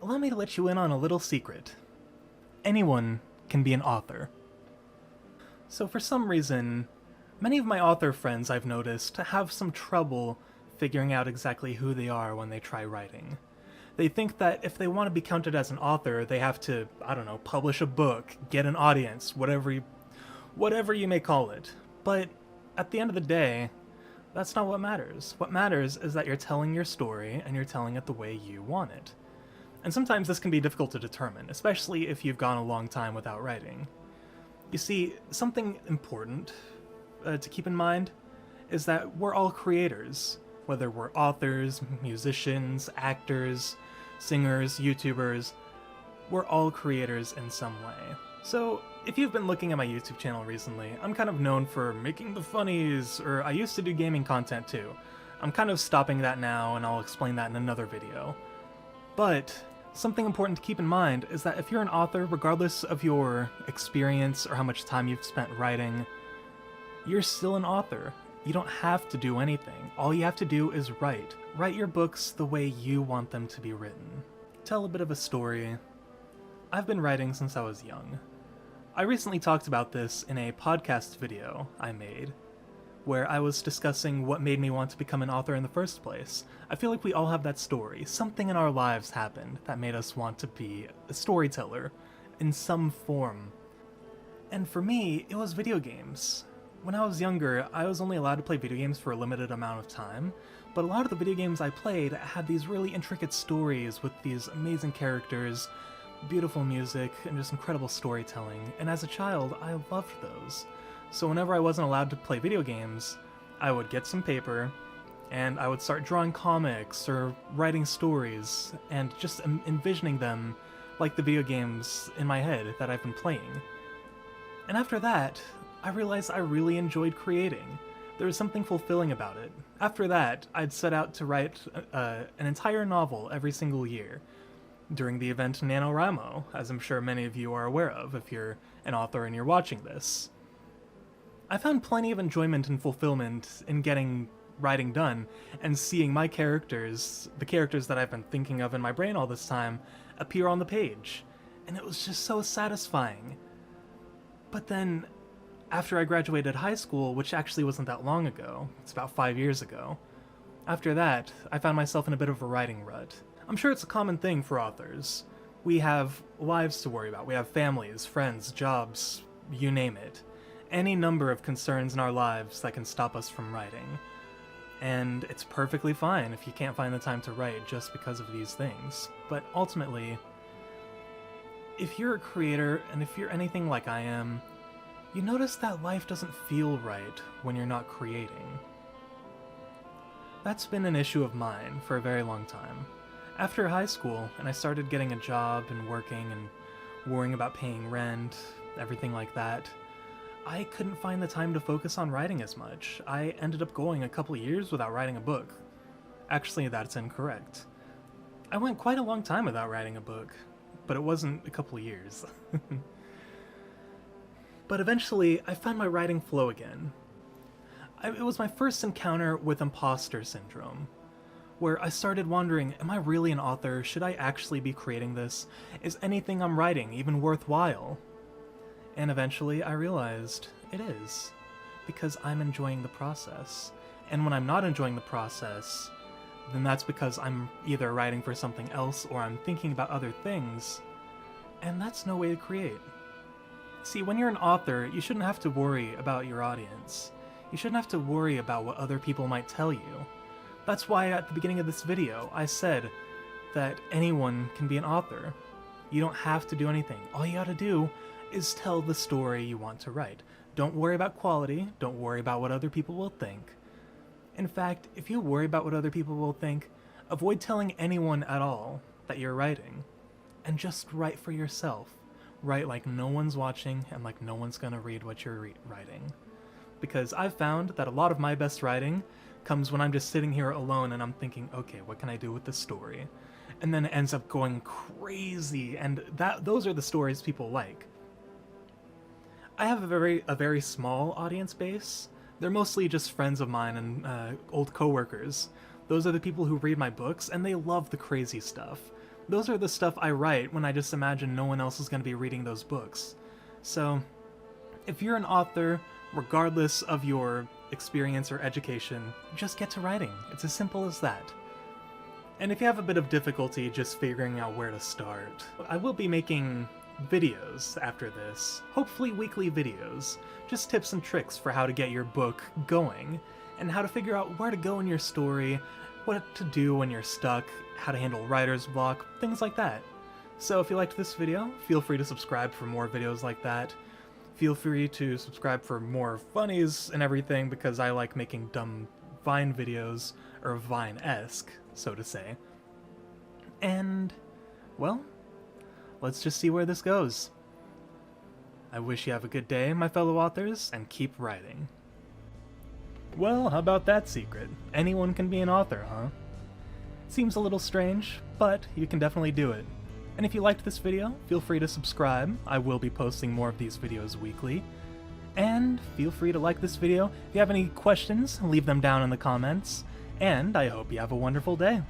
allow me to let you in on a little secret. Anyone can be an author. So for some reason, many of my author friends I've noticed have some trouble figuring out exactly who they are when they try writing. They think that if they want to be counted as an author, they have to, I don't know, publish a book, get an audience, whatever you may call it. But at the end of the day, that's not what matters. What matters is that you're telling your story and you're telling it the way you want it. And sometimes this can be difficult to determine, especially if you've gone a long time without writing. You see, something important to keep in mind is that we're all creators, whether we're authors, musicians, actors, singers, YouTubers, we're all creators in some way. So, if you've been looking at my YouTube channel recently, I'm kind of known for making the funnies, or I used to do gaming content too. I'm kind of stopping that now, and I'll explain that in another video. But something important to keep in mind is that if you're an author, regardless of your experience or how much time you've spent writing, you're still an author. You don't have to do anything. All you have to do is write. Write your books the way you want them to be written. Tell a bit of a story. I've been writing since I was young. I recently talked about this in a podcast video I made, where I was discussing what made me want to become an author in the first place. I feel like we all have that story. Something in our lives happened that made us want to be a storyteller in some form. And for me, it was video games. When I was younger, I was only allowed to play video games for a limited amount of time, but a lot of the video games I played had these really intricate stories with these amazing characters, beautiful music, and just incredible storytelling, and as a child, I loved those. So whenever I wasn't allowed to play video games, I would get some paper, and I would start drawing comics or writing stories, and just envisioning them like the video games in my head that I've been playing. And after that, I realized I really enjoyed creating. There was something fulfilling about it. After that, I'd set out to write an entire novel every single year during the event NaNoWriMo, as I'm sure many of you are aware of if you're an author and you're watching this. I found plenty of enjoyment and fulfillment in getting writing done and seeing my characters, the characters that I've been thinking of in my brain all this time, appear on the page. And it was just so satisfying. But then, after I graduated high school, which actually wasn't that long ago, it's about 5 years ago, after that, I found myself in a bit of a writing rut. I'm sure it's a common thing for authors. We have lives to worry about. We have families, friends, jobs, you name it. Any number of concerns in our lives that can stop us from writing. And it's perfectly fine if you can't find the time to write just because of these things. But ultimately, if you're a creator, and if you're anything like I am, you notice that life doesn't feel right when you're not creating. That's been an issue of mine for a very long time. After high school, and I started getting a job and working and worrying about paying rent, everything like that, I couldn't find the time to focus on writing as much. I ended up going a couple years without writing a book. Actually, that's incorrect. I went quite a long time without writing a book, but it wasn't a couple years. But eventually, I found my writing flow again. It was my first encounter with imposter syndrome, where I started wondering, am I really an author? Should I actually be creating this? Is anything I'm writing even worthwhile? And eventually I realized it is, because I'm enjoying the process. And when I'm not enjoying the process, then that's because I'm either writing for something else or I'm thinking about other things, and that's no way to create. See, when you're an author, you shouldn't have to worry about your audience. You shouldn't have to worry about what other people might tell you. That's why at the beginning of this video, I said that anyone can be an author. You don't have to do anything. All you gotta do is tell the story you want to write. Don't worry about quality. Don't worry about what other people will think. In fact, if you worry about what other people will think, avoid telling anyone at all that you're writing. And just write for yourself. Write like no one's watching and like no one's gonna read what you're writing. Because I've found that a lot of my best writing comes when I'm just sitting here alone and I'm thinking, okay, what can I do with this story? And then it ends up going crazy, and those are the stories people like. I have a very small audience base. They're mostly just friends of mine and old coworkers. Those are the people who read my books, and they love the crazy stuff. those are the stuff I write when I just imagine no one else is going to be reading those books. So, if you're an author, regardless of your experience or education, just get to writing. It's as simple as that. And if you have a bit of difficulty just figuring out where to start, I will be making videos after this, hopefully weekly videos, just tips and tricks for how to get your book going, and how to figure out where to go in your story, what to do when you're stuck, how to handle writer's block, things like that. So if you liked this video, feel free to subscribe for more videos like that. Feel free to subscribe for more funnies and everything, because I like making dumb Vine videos, or Vine-esque, so to say. And, well, let's just see where this goes. I wish you have a good day, my fellow authors, and keep writing. Well, how about that secret? Anyone can be an author, huh? Seems a little strange, but you can definitely do it. And if you liked this video, feel free to subscribe. I will be posting more of these videos weekly. And feel free to like this video. If you have any questions, leave them down in the comments. And I hope you have a wonderful day.